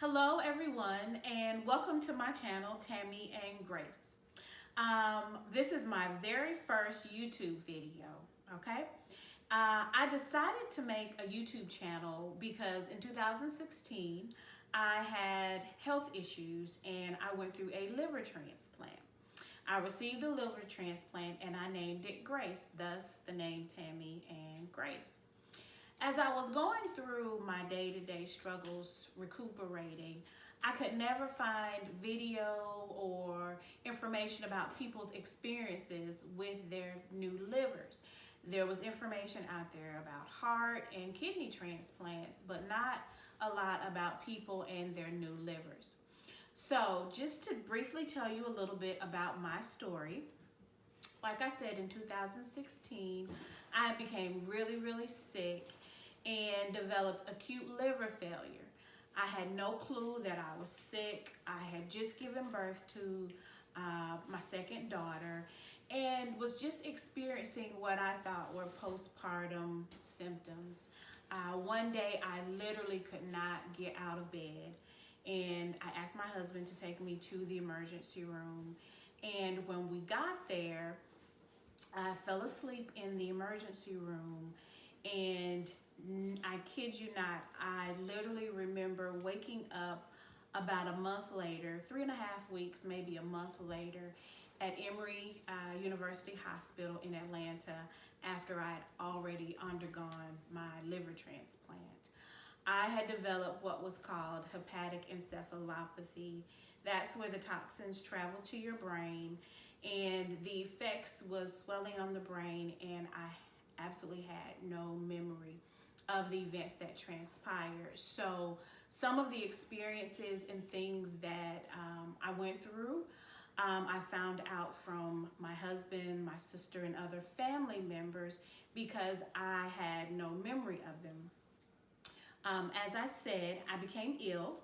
Hello everyone and welcome to my channel, Tammy and Grace. This is my very first YouTube video, okay? I decided to make a YouTube channel because in 2016 I had health issues and I went through a liver transplant. I received a liver transplant and I named it Grace, thus the name Tammy and Grace. As I was going through my day-to-day struggles recuperating, I could never find video or information about people's experiences with their new livers. There was information out there about heart and kidney transplants, but not a lot about people and their new livers. So just to briefly tell you a little bit about my story, like I said, in 2016, I became really sick and developed acute liver failure. I had no clue that I was sick. I had just given birth to my second daughter and was just experiencing what I thought were postpartum symptoms. One day I literally could not get out of bed, and I asked my husband to take me to the emergency room. And when we got there, I fell asleep in the emergency room, and I kid you not, I literally remember waking up about a month later, 3.5 weeks, maybe a month later, at Emory University Hospital in Atlanta after I had already undergone my liver transplant. I had developed what was called hepatic encephalopathy. That's where the toxins travel to your brain, and the effects was swelling on the brain, and I absolutely had no memory of the events that transpired. So some of the experiences and things that I went through, I found out from my husband, my sister, and other family members because I had no memory of them. As I said, I became ill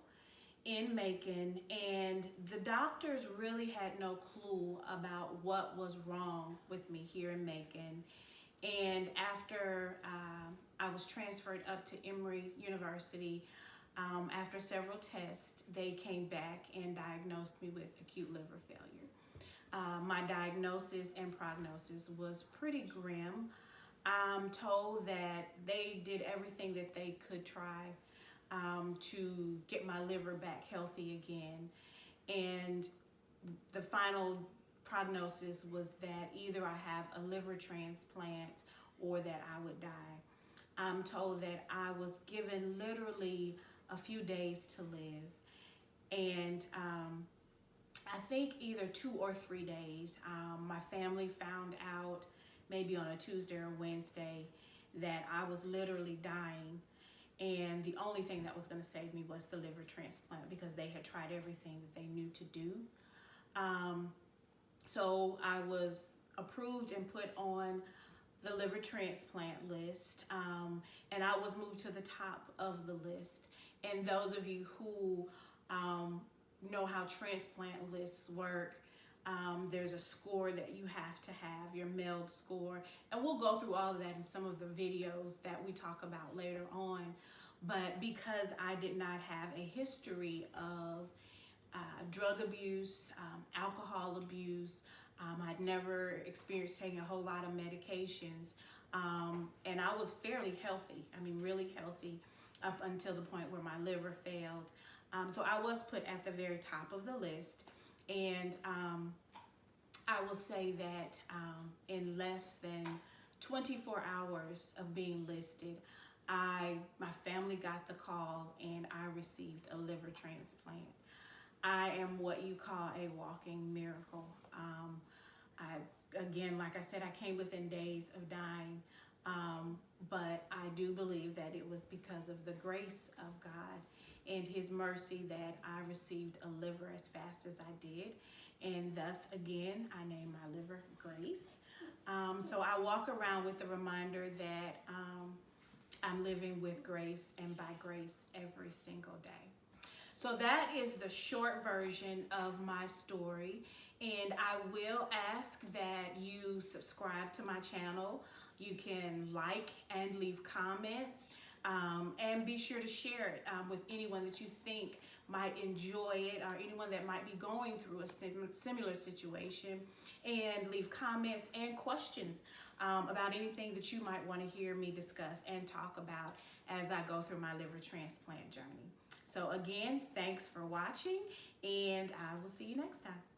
in Macon, and the doctors really had no clue about what was wrong with me here in Macon. And after I was transferred up to Emory University, after several tests, they came back and diagnosed me with acute liver failure. My diagnosis and prognosis was pretty grim. I'm told that they did everything that they could try to get my liver back healthy again. And the final prognosis was that either I have a liver transplant or that I would die. I'm told that I was given literally a few days to live. And I think either 2 or 3 days, my family found out maybe on a Tuesday or Wednesday that I was literally dying. And the only thing that was going to save me was the liver transplant because they had tried everything that they knew to do. So I was approved and put on the liver transplant list, and I was moved to the top of the list. And those of you who know how transplant lists work, there's a score that you have to have, your MELD score, and we'll go through all of that in some of the videos that we talk about later on. But because I did not have a history of drug abuse, alcohol abuse, I'd never experienced taking a whole lot of medications, and I was fairly healthy, I mean really healthy, up until the point where my liver failed. So I was put at the very top of the list, and I will say that in less than 24 hours of being listed, my family got the call and I received a liver transplant. I am what you call a walking miracle. Again, like I said, I came within days of dying, but I do believe that it was because of the grace of God and His mercy that I received a liver as fast as I did, and thus again I named my liver Grace. So I walk around with the reminder that I'm living with grace and by grace every single day. So that is the short version of my story, and I will ask that you subscribe to my channel. You can like and leave comments. And be sure to share it with anyone that you think might enjoy it, or anyone that might be going through a similar situation, and leave comments and questions about anything that you might want to hear me discuss and talk about as I go through my liver transplant journey. So again, thanks for watching, and I will see you next time.